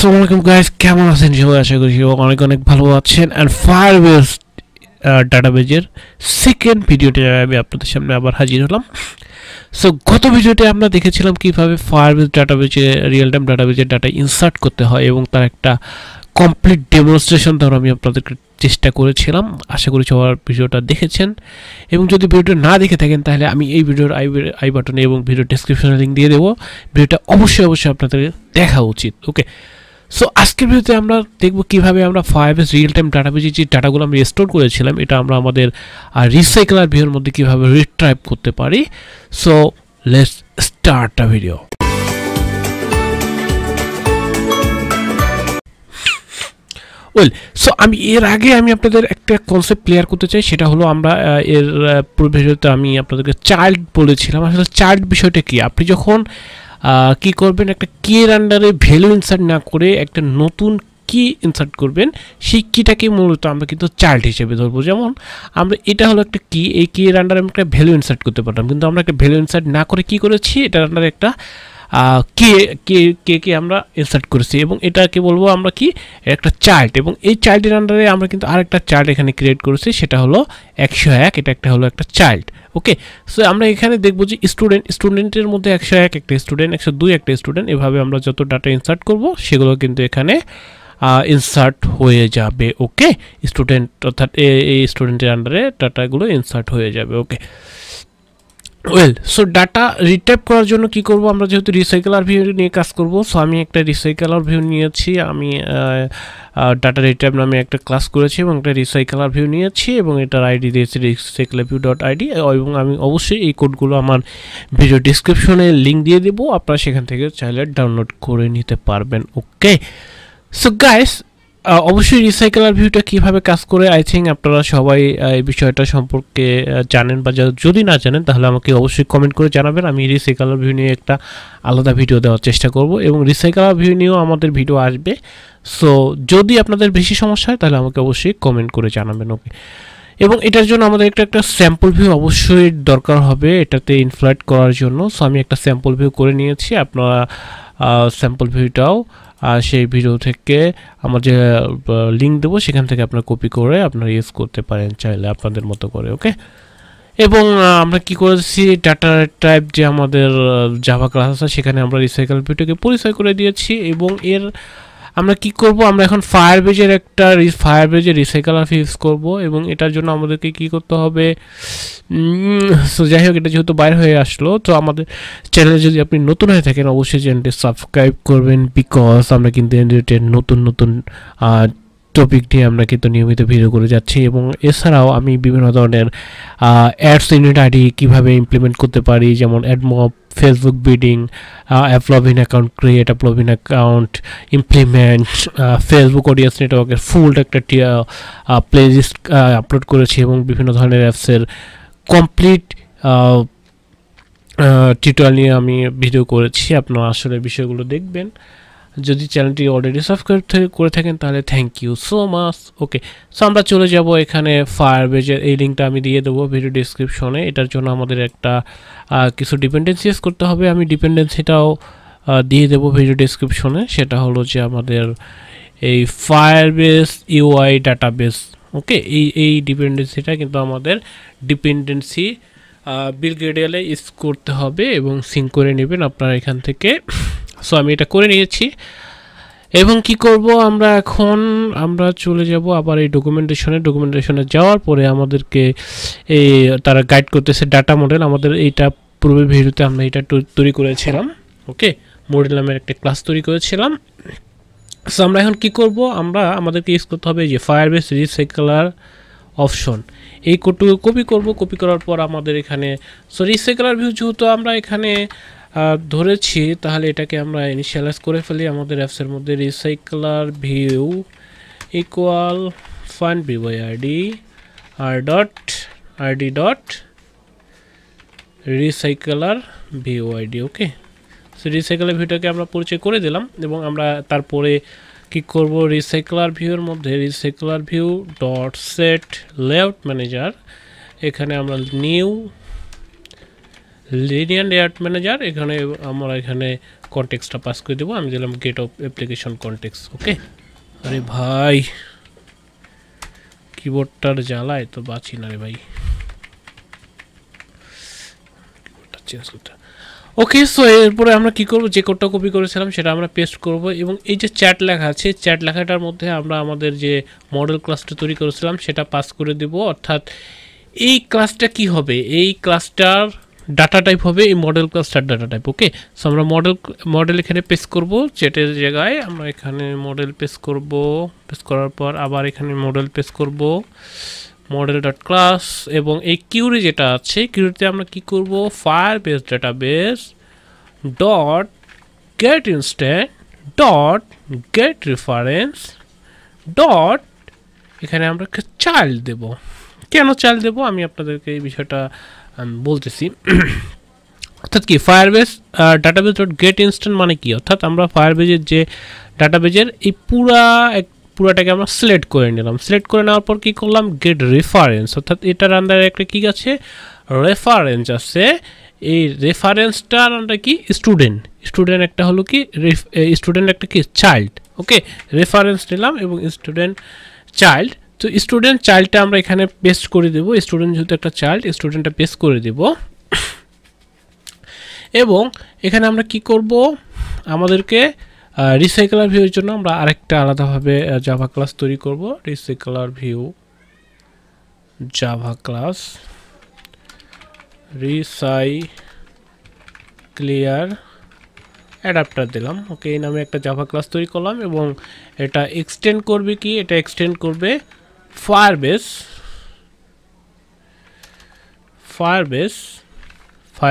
আসসালামু আলাইকুম গাইস, কেমন আছেন সবাই? আশা করি সবাই অনেক অনেক ভালো আছেন। এন্ড ফায়ারবেস ডাটাবেজের সেকেন্ড ভিডিওতে আমি আপনাদের সামনে আবার হাজির হলাম। সো গত ভিডিওতে আমরা দেখেছিলাম কিভাবে ফায়ারবেস ডাটাবেজে রিয়েল টাইম ডাটাবেজের ডাটা ইনসার্ট করতে হয় এবং তার একটা কমপ্লিট ডেমনস্ট্রেশন দেওয়ার আমি আপনাদেরকে চেষ্টা করেছিলাম। আশা করি সবার ভিডিওটা দেখেছেন, এবং যদি ভিডিওটা না দেখে থাকেন তাহলে আমি এই ভিডিওর আই বাটনে এবং ভিডিও ডেসক্রিপশনে লিঙ্ক দিয়ে দেবো। ভিডিওটা অবশ্যই আপনাদের দেখা উচিত। ওকে, সো আজকের ভিডিওতে আমরা দেখব কিভাবে আমরা ফায়ারবেস রিয়েল টাইম ডাটাবেজে যে ডাটাগুলো আমরা স্টোর করেছিলাম এটা আমরা আমাদের রিসাইক্লারভিউর মধ্যে কিভাবে রিট্রাইভ করতে পারি। So let's start the video. So আমি এর আগে আপনাদের একটা কনসেপ্ট ক্লিয়ার করতে চাই, সেটা হলো আমরা এর পূর্ব ভিডিওতে আমি আপনাদেরকে চাইল্ড বলেছিলাম। আসলে চাইল্ড বিষয়টা কি, আপনি যখন কি করবেন, একটা কি এর আন্ডারে ভ্যালু ইনসার্ট না করে একটা নতুন কি ইনসার্ট করবেন, সেই কিটাকে মূলত আমরা কিন্তু চাইল্ড হিসেবে ধরবো। যেমন আমরা এটা হলো একটা কি, এই কি এর আন্ডারে আমরা একটা ভ্যালু ইনসার্ট করতে পারতাম, কিন্তু আমরা একটা ভ্যালু ইনসার্ট না করে কি করেছি, এটার আন্ডারে একটা কে আমরা ইনসার্ট করেছি, এবং এটাকে বলবো আমরা কি, একটা চাইল্ড। এবং এই চাইল্ডের আন্ডারে আমরা কিন্তু আরেকটা চাইল্ড এখানে ক্রিয়েট করেছি, সেটা হলো 101। এটা একটা হলো একটা চাইল্ড। ওকে, সো আমরা এখানে দেখবো যে স্টুডেন্টের মধ্যে 101 একটা স্টুডেন্ট, 102 একটা স্টুডেন্ট। এভাবে আমরা যত ডাটা ইনসার্ট করব সেগুলো কিন্তু এখানে ইনসার্ট হয়ে যাবে। ওকে, স্টুডেন্ট অর্থাৎ এই স্টুডেন্টের আন্ডারে ডাটাগুলো ইনসার্ট হয়ে যাবে। ওকে, সো ডাটা রিটাইপ করার জন্য কি করব, আমরা যেহেতু রিসাইক্লারভিউ নিয়ে কাজ করব, সো আমি একটা রিসাইক্লারভিউ নিয়েছি। আমি ডাটা রিটাইপ নামে একটা ক্লাস করেছি এবং একটা রিসাইক্লারভিউ নিয়েছি, এবং এটার আইডি দিয়েছি recyclearview.id, এবং আমি অবশ্যই এই কোডগুলো আমার ভিডিও ডিসক্রিপশনে লিঙ্ক দিয়ে দেবো, আপনারা সেখান থেকে চাইলে ডাউনলোড করে নিতে পারবেন। ওকে, সো গাইস, অবশ্যই রিসাইক্লারভিউটা কীভাবে কাজ করে আই থিঙ্ক আপনারা সবাই এই বিষয়টা সম্পর্কে জানেন, বা যদি না জানেন তাহলে আমাকে অবশ্যই কমেন্ট করে জানাবেন। আমি রিসাইক্লারভিউ নিয়ে একটা আলাদা ভিডিও দেওয়ার চেষ্টা করব, এবং রিসাইক্লারভিউ নিয়েও আমাদের ভিডিও আসবে। সো যদি আপনাদের বেশি সমস্যা হয় তাহলে আমাকে অবশ্যই কমেন্ট করে জানাবেন। ওকে, এবং এটার জন্য আমাদের একটা স্যাম্পল ভিউ অবশ্যই দরকার হবে এটাতে ইনফ্লাইট করার জন্য। সো আমি একটা স্যাম্পল ভিউ করে নিয়েছি, আপনারা স্যাম্পল ভিউটাও সেই ভিডিও থেকে আমার যে লিঙ্ক দেবো সেখান থেকে আপনারা কপি করে আপনারা ইউজ করতে পারেন চাইলে আপনাদের মতো করে। ওকে, এবং আমরা কি করেছি, ডাটা টাইপ যে আমাদের জাভা ক্লাস আছে সেখানে আমরা রিসাইক্লারভিউটাকে পরিচয় করে দিয়েছি, এবং এর আমরা কি করব, আমরা এখন ফায়ারবেজের রিসাইক্লারভিউ ইউজ করব, এবং এটার জন্য আমাদেরকে কি করতে হবে। সো যাই হোক, এটা যেহেতু বাইরে হয়ে আসলো, তো আমাদের চ্যানেলে যদি আপনি নতুন হয়ে থাকেন অবশ্যই চ্যানেলটি সাবস্ক্রাইব করবেন, বিকজ আমরা কিন্তু নতুন টপিক নিয়ে আমরা কিন্তু নিয়মিত ভিডিও করে যাচ্ছি। এবং এছাড়াও আমি বিভিন্ন ধরনের অ্যাডস ইউনিট আইডি কীভাবে ইমপ্লিমেন্ট করতে পারি, যেমন AdMob, Facebook bidding, app login account create, app login account implement, Facebook audience নেটওয়ার্কের ফুল একটা প্লেলিস্ট আপলোড করেছি, এবং বিভিন্ন ধরনের অ্যাপসের কমপ্লিট টিউটোরিয়াল নিয়ে আমি ভিডিও করেছি। আপনারা আসলে বিষয়গুলো দেখবেন। যদি চ্যানেলটি অলরেডি সাবস্ক্রাইব করে থাকেন তাহলে thank you so much. Okay, so আমরা চলে যাব এখানে ফায়ারবেজের, এই লিঙ্কটা আমি দিয়ে দেবো ভিডিও ডিসক্রিপশনে। এটার জন্য আমাদের একটা কিছু ডিপেন্ডেন্সি ইউজ করতে হবে, আমি ডিপেন্ডেন্সিটাও দিয়ে দেবো ভিডিও ডিসক্রিপশনে। সেটা হলো যে আমাদের এই ফায়ারবেস ইউআই ডাটাবেস। ওকে, এই ডিপেন্ডেন্সিটা কিন্তু আমাদের ডিপেন্ডেন্সি বিলগ্রেডিয়ালে ইউজ করতে হবে, এবং সিঙ্ক করে নেবেন আপনারা এখান থেকে। সো আমি এটা করে নিয়েছি, এবং কি করব, আমরা চলে যাব আবার এই ডকুমেন্টেশনে যাওয়ার পরে আমাদেরকে এই তারা গাইড করতেছে ডাটা মডেল। আমাদের এইটা পূর্বের ভিডিওতে আমরা এটা তৈরি করেছিলাম। ওকে, মডেল নামের একটা ক্লাস তৈরি করেছিলাম। সো আমরা এখন কি করব, আমাদেরকে ইউজ করতে হবে যে ফায়ারবেস রিসাইক্লার অপশন, এই কোডটুকু কপি করার পর আমাদের এখানে সো রিসাইক্লারভিউ যেহেতু আমরা এখানে ধরেছি, তাহলে এটাকে আমরা ইনিশিয়ালাইজ করে ফেলি আমাদের অ্যাপসের মধ্যে। Recycler view equal find byid r.id recyclerview. Okay, so রিসাইক্লারভিউটাকে আমরা পরিচয় করে দিলাম, এবং আমরা তারপরে কি করব, রিসাইক্লারভিউর মধ্যে রিসাইক্লারভিউ ডট সেট লেআউট ম্যানেজার, এখানে আমরা নিউ লিনিয়ার লেআউট ম্যানেজার, এখানে আমরা কনটেক্সটটা পাস করে দেবো। আমি দিলাম গেট অফ অ্যাপ্লিকেশন কনটেক্সট। ওকে, আরে ভাই কিবোর্ডটার জ্বালায় তো বাঁচি না রে ভাই, কিবোর্ডটা চেঞ্জ করতে। ওকে, সো এরপরে আমরা কি করব, যে কোডটা কপি করেছিলাম সেটা আমরা পেস্ট করব এবং এই যে চ্যাট লেখা আছে, চ্যাট লেখাটার মধ্যে আমরা আমাদের যে মডেল ক্লাসটা তৈরি করেছিলাম সেটা পাস করে দেব। অর্থাৎ এই ক্লাসটা কি হবে, এই ক্লাসটার ডাটা টাইপ হবে এই মডেল ক্লাসটার ডাটা টাইপ। ওকে, সো আমরা মডেল এখানে পেস্ট করব, চ্যাটের জায়গায় আমরা এখানে মডেল পেস্ট করব। পেস্ট করার পর আবার এখানে মডেল পেস্ট করব, মডেল ডট ক্লাস, এবং এই কিউরি যেটা আছে কিউরিতে আমরা কি করব, Firebase database dot gate instant dot gate reference dot, এখানে আমরা চাইল্ড দেব। কেন চাইল্ড দেব আমি আপনাদেরকে এই বিষয়টা বলতেছি। অর্থাৎ কি Firebase database dot gate instant মানে কি, অর্থাৎ আমরা ফায়ারবেসের যে ডাটাবেসের এই পুরাটাকে আমরা সিলেক্ট করে নিলাম। সিলেক্ট করে নেওয়ার পর কি করলাম, গেট রেফারেন্স, অর্থাৎ এটার আন্ডারে একটা কি আছে, রেফারেন্স আছে। এই রেফারেন্সটার আন্ডারে কি, স্টুডেন্ট একটা হলো কি, স্টুডেন্ট একটা কি, চাইল্ড। ওকে, রেফারেন্স নিলাম এবং স্টুডেন্ট চাইল্ড। তো স্টুডেন্ট চাইল্ডটা আমরা এখানে পেস্ট করে দেব, স্টুডেন্ট যেহেতু একটা চাইল্ড স্টুডেন্টটা পেস্ট করে দেব। এবং এখানে আমরা কি করব, আমাদেরকে রিসাইকেলার ভিউর জন্য আমরা আরেকটা আলাদাভাবে জাভা ক্লাস তৈরি করব, রিসাইকেলারভিউ জাভা ক্লাস, রিসাইক্লিয়ার অ্যাডাপ্টার দিলাম। ওকে, এই নামে একটা জাভা ক্লাস তৈরি করলাম এবং এটা এক্সটেন্ড করবে কি, এটা এক্সটেন্ড করবে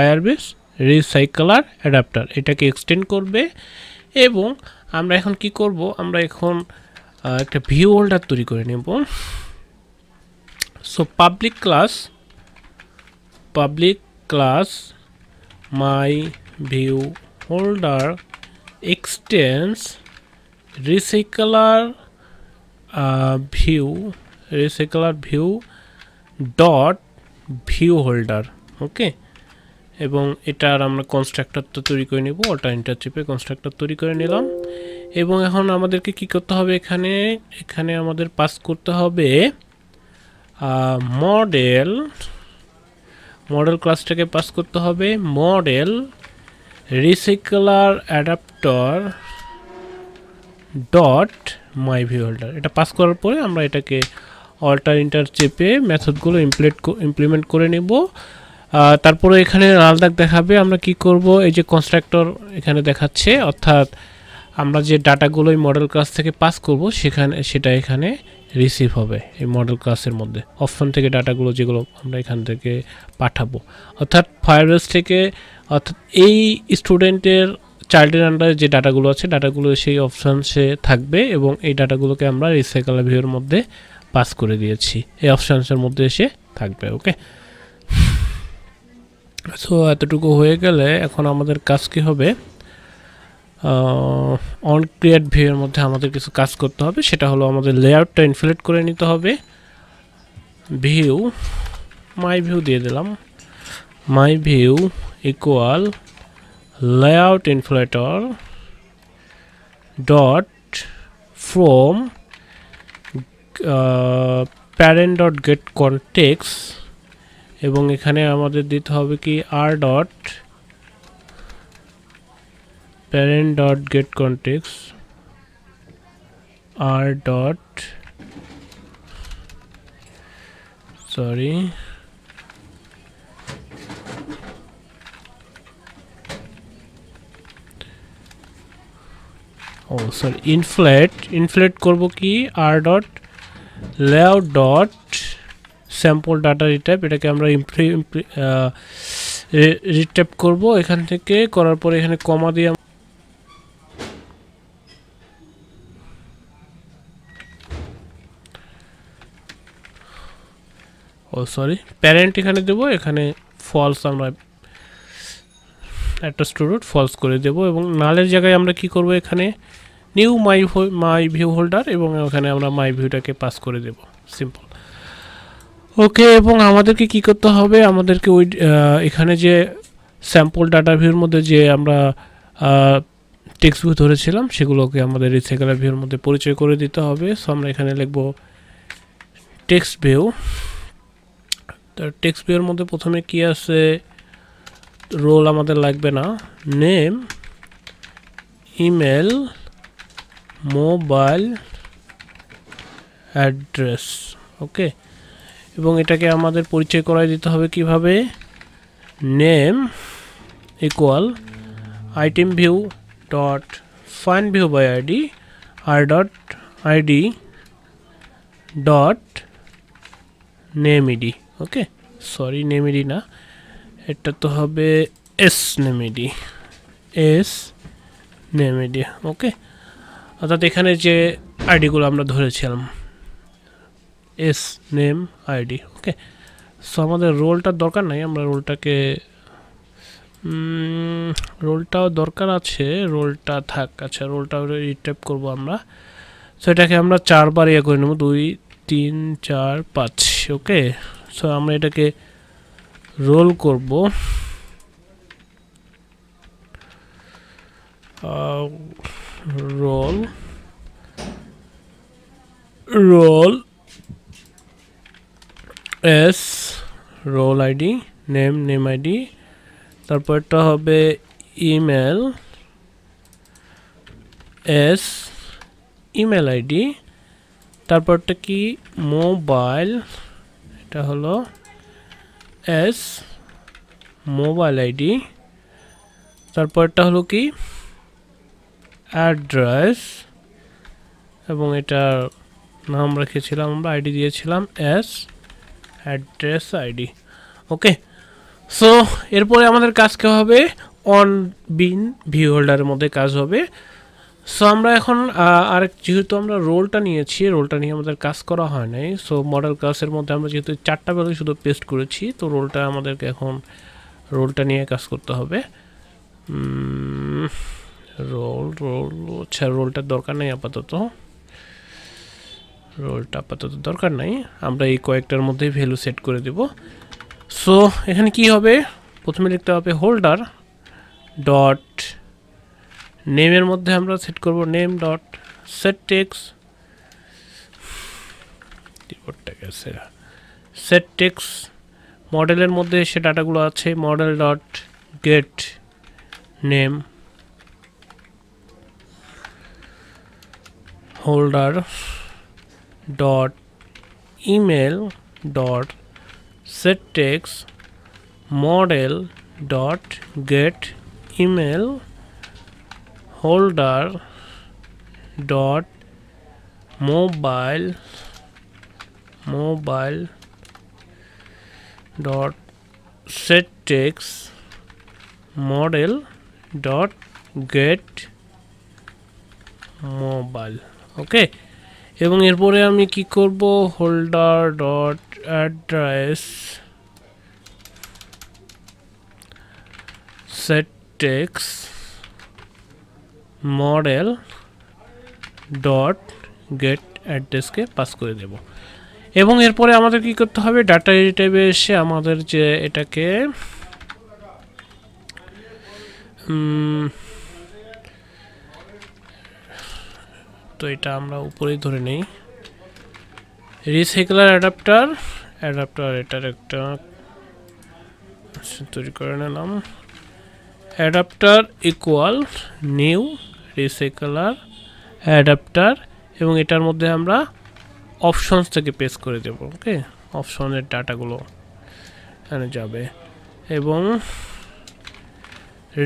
ফায়ারবেস রিসাইকেলার অ্যাডাপ্টার, এটাকে এক্সটেন্ড করবে। এবং আমরা এখন কি করব, আমরা এখন একটা ভিউ হোল্ডার তৈরি করে নেব। So public class my view holder extends recyclerview dot view holder. Okay, এবং এটার আমরা কনস্ট্রাক্টরটা তৈরি করে নেব, ওটা এন্টার চেপে কনস্ট্রাক্টর তৈরি করে নিলাম। এবং এখন আমাদেরকে কি করতে হবে, এখানে আমাদের পাস করতে হবে মডেল ক্লাসটাকে পাস করতে হবে model recycler adapter dot my view holder. এটা পাস করার পরে আমরা এটাকে অল্টার ইন্টার চেপে মেথডগুলো ইমপ্লিমেন্ট করে নেব। তারপরে এখানে লাল দাগ দেখাবে, আমরা কি করব, এই যে কনস্ট্রাক্টর এখানে দেখাচ্ছে, অর্থাৎ আমরা যে ডাটাগুলো এই মডেল ক্লাস থেকে পাস করব সেটা এখানে রিসিভ হবে এই মডেল ক্লাসের মধ্যে। অপশন থেকে ডাটাগুলো যেগুলো আমরা এখান থেকে পাঠাবো, অর্থাৎ ফায়ারবেস থেকে, অর্থাৎ এই স্টুডেন্টের চাইল্ডের আন্ডারে যে ডাটাগুলো আছে ডাটাগুলো সেই অপশানসে থাকবে এবং এই ডাটাগুলোকে আমরা রিসাইকেলারভিউর মধ্যে পাস করে দিয়েছি, এই অপশানসের মধ্যে এসে থাকবে। ওকে, সো এতটুকু হয়ে গেলে এখন আমাদের কাজ কি হবে, অন ক্রিয়েট ভিউয়ের মধ্যে আমাদের কিছু কাজ করতে হবে। সেটা হলো আমাদের লেআউটটা ইনফ্লেট করে নিতে হবে। মাই ভিউ দিয়ে দিলাম, মাই view equal layout inflator dot from parent dot get context, এবং এখানে আমাদের দিতে হবে কি r dot parent dot get context r dot sorry ইনফ্লেট করব কি r dot layout dot sample data retype, এটাকে আমরা রিটাইপ করব। এখান থেকে করার পরে এখানে কমা দিয়ে প্যারেন্ট এখানে দেব, এখানে ফলস আমরা একটা স্টুডেন্ট ফলস করে দেব এবং নালের জায়গায় আমরা কি করব, এখানে নিউ মাই ভিউ হোল্ডার এবং এখানে আমরা মাই ভিউটাকে পাস করে দেব, সিম্পল। ওকে, এবং আমাদেরকে কি করতে হবে, আমাদেরকে ওই এখানে যে স্যাম্পল ডাটা ভিউর মধ্যে যে আমরা টেক্সট ভিউ ধরেছিলাম সেগুলোকে আমাদের রিসাইকেলার ভিউর মধ্যে পরিচয় করে দিতে হবে। সো আমরা এখানে লিখব টেক্সট ভিউ। তার টেক্সট ভিউর মধ্যে প্রথমে কি আছে, রোল আমাদের লাগবে না, name, email, mobile address. Okay, এবং এটাকে আমাদের পরিচয় করাই দিতে হবে কিভাবে, name equal item view dot find view by ID R dot ID dot name ED. Okay, sorry name ED না, এটা তো হবে S name ED, S name ED. Okay, অর্থাৎ এখানে যে আইডিগুলো আমরা ধরেছিলাম S name ID. Okay, so আমাদের রোলটার দরকার নাই, আমরা রোলটাও দরকার আছে, রোলটা থাক। আচ্ছা, রোলটা রিটাইপ করবো আমরা। সো এটাকে আমরা 4 বার ইয়ে করে নেব, 2 3 4 5। ওকে, সো আমরা এটাকে রোল করব, roll S roll ID, name ID, তারপরটা হবে ইমেল এস ইমেল আইডি, তারপরটা কি মোবাইল, এটা হলো এস মোবাইল আইডি, তারপরটা হলো কি অ্যাড্রেস, এবং এটার নাম রেখেছিলাম আমরা, আইডি দিয়েছিলাম S address ID. Okay, so এরপরে আমাদের কাজ কি হবে, অন বিন ভিউ হোল্ডারের মধ্যে কাজ হবে। সো আমরা এখন যেহেতু আমরা রোলটা নিয়েছি, রোলটা নিয়ে আমাদের কাজ করা হয় নাই, সো মডেল ক্লাসের মধ্যে আমরা যেহেতু 4টা ভ্যালু শুধু পেস্ট করেছি, তো রোলটা আমাদেরকে এখন রোলটা নিয়ে কাজ করতে হবে। আচ্ছা, রোলটার দরকার নেই আপাতত, দরকার নাই, আমরা এই কয়েকটার মধ্যেই ভ্যালু সেট করে দেব। সো এখানে কি হবে, প্রথমে লিখতে হবে হোল্ডার ডট নেমের মধ্যে আমরা সেট করব name dot set text, set text মডেলের মধ্যে সে ডাটাগুলো আছে, model dot gate name, holder dot email dot set text model dot get email holder dot mobile dot set text model dot get mobile। Okay, এবং এরপরে আমি কি করব, holder dot address set text model dot get অ্যাড্রেসকে pass করে দেব। এবং এরপরে আমাদের কি করতে হবে, ডাটা রিটাইভে এসে আমাদের যে এটাকে তো এটা আমরা উপরেই ধরে নেই, রিসাইক্লার অ্যাডাপ্টার এটার একটা তৈরি করে নিলাম, অ্যাডাপ্টার ইকুয়াল নিউ রিসাইক্লার অ্যাডাপ্টার, এবং এটার মধ্যে আমরা অপশনস থেকে পেস্ট করে দেব। ওকে, অপশনের ডাটাগুলো এখানে যাবে, এবং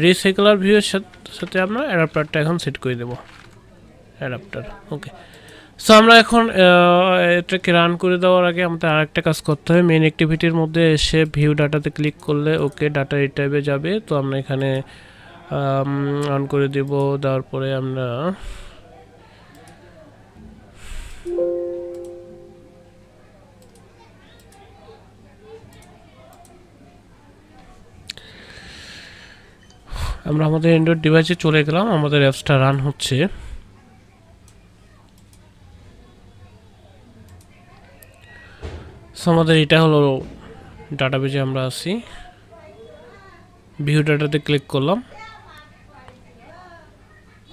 রিসাইক্লার ভিউয়ের সাথে আমরা অ্যাডাপ্টারটা এখন সেট করে দেব, অ্যাডাপ্টার। ওকে, সো আমরা এখন এটাকে রান করে দেওয়ার আগে আমাদের আরেকটা কাজ করতে হবে, মেইন অ্যাক্টিভিটির মধ্যে এসে ভিউ ডাটাতে ক্লিক করলে ওকে ডাটা রিটাইভে যাবে। তো আমরা এখানে অন করে দেব, দেওয়ার পরে আমরা আমাদের অ্যান্ড্রয়েড ডিভাইসে চলে গেলাম, আমাদের অ্যাপসটা রান হচ্ছে। সো আমাদের এটা হলো ডাটাবেজে আমরা আছি, ভিউ ডাটাতে ক্লিক করলাম,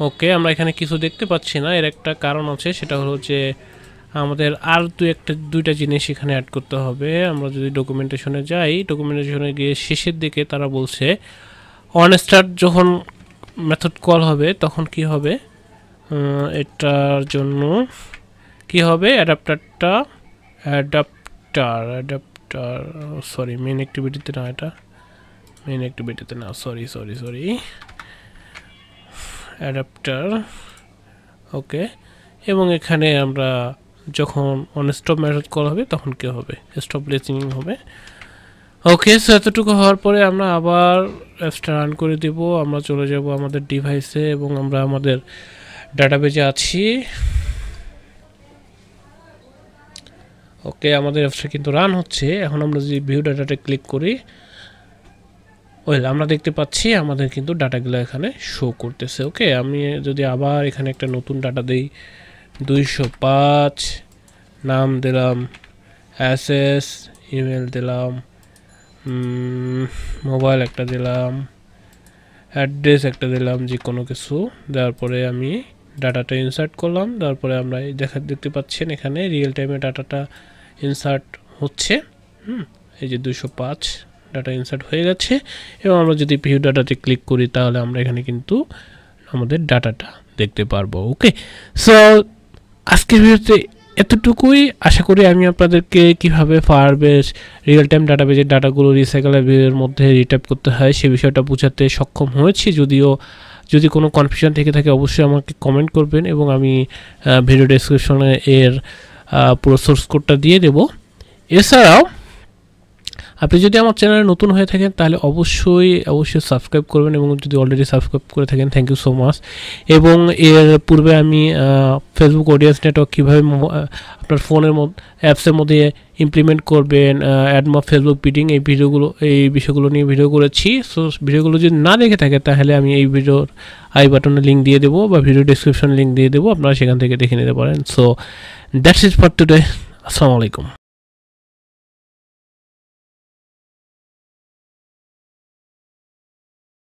ওকে, আমরা এখানে কিছু দেখতে পাচ্ছি না, এর একটা কারণ আছে, সেটা হলো যে আমাদের আর দুইটা জিনিস এখানে অ্যাড করতে হবে। আমরা যদি ডকুমেন্টেশনে যাই, ডকুমেন্টেশনে গিয়ে শেষের দিকে তারা বলছে অন স্টার্ট যখন মেথড কল হবে তখন কি হবে, এটার জন্য কি হবে, অ্যাডাপ্টার সরি মেইন অ্যাক্টিভিটিতে না, এটা মেইন অ্যাক্টিভিটিতে না, সরি অ্যাডাপ্টার। ওকে, এবং এখানে আমরা যখন অন স্টপ মেথড কল হবে তখন কি হবে, স্টপ লিসেনিং হবে। ওকে, সো এতটুকু হওয়ার পরে আমরা আবার অ্যাপসটা রান করে দেব। আমরা চলে যাব আমাদের ডিভাইসে এবং আমরা আমাদের ডাটাবেজে আছি। ওকে, আমাদের অ্যাপসটা কিন্তু রান হচ্ছে। এখন আমরা যদি ভিউ ডাটাতে ক্লিক করি, ওয়েল আমরা দেখতে পাচ্ছি আমাদের কিন্তু ডাটাগুলো এখানে শো করতেছে। ওকে, আমি যদি আবার এখানে একটা নতুন ডাটা দিই, 205, নাম দিলাম অ্যাসেস, ইমেল দিলাম, মোবাইল একটা দিলাম, অ্যাড্রেস একটা দিলাম, যে কোনো কিছু দেওয়ার পরে আমি ডাটাটা ইনসার্ট করলাম। তারপরে আমরা দেখতে পাচ্ছেন এখানে রিয়েল টাইমে ডাটাটা ইনসার্ট হচ্ছে। এই যে 205 ডাটা ইনসার্ট হয়ে গেছে। এবং আমরা যদি ভিউ ডাটাতে ক্লিক করি তাহলে আমরা এখানে কিন্তু আমাদের ডাটাটা দেখতে পারবো। ওকে, সো আজকের ভিডিওতে এতটুকুই। আশা করি আমি আপনাদেরকে কিভাবে ফায়ারবেস রিয়েল টাইম ডাটাবেজের ডাটাগুলো রিসাইকেলারভিউয়ের মধ্যে রিটাইপ করতে হয় সে বিষয়টা বোঝাতে সক্ষম হয়েছি। যদি কোনো কনফিউশন থেকে থাকে অবশ্যই আমাকে কমেন্ট করবেন এবং আমি ভিডিও ডেসক্রিপশনে এর পুরো সোর্স কোডটা দিয়ে দেব। এছাড়াও আপনি যদি আমার চ্যানেলে নতুন হয়ে থাকেন তাহলে অবশ্যই সাবস্ক্রাইব করবেন, এবং যদি অলরেডি সাবস্ক্রাইব করে থাকেন থ্যাংক ইউ সো মাচ। এবং এর পূর্বে আমি ফেসবুক অডিয়েন্স নেটওয়ার্ক কীভাবে আপনার ফোনের অ্যাপসের মধ্যে ইমপ্লিমেন্ট করবেন, অ্যাডমপ ফেসবুক বিডিং, এই বিষয়গুলো নিয়ে ভিডিও করেছি। সো ভিডিওগুলো যদি না দেখে থাকে তাহলে আমি এই ভিডিওর আই বাটনে লিঙ্ক দিয়ে দেবো বা ভিডিও ডেসক্রিপশনে লিঙ্ক দিয়ে দেবো, আপনারা সেখান থেকে দেখে নিতে পারেন। So that's it for today. আসসালামু আলাইকুম।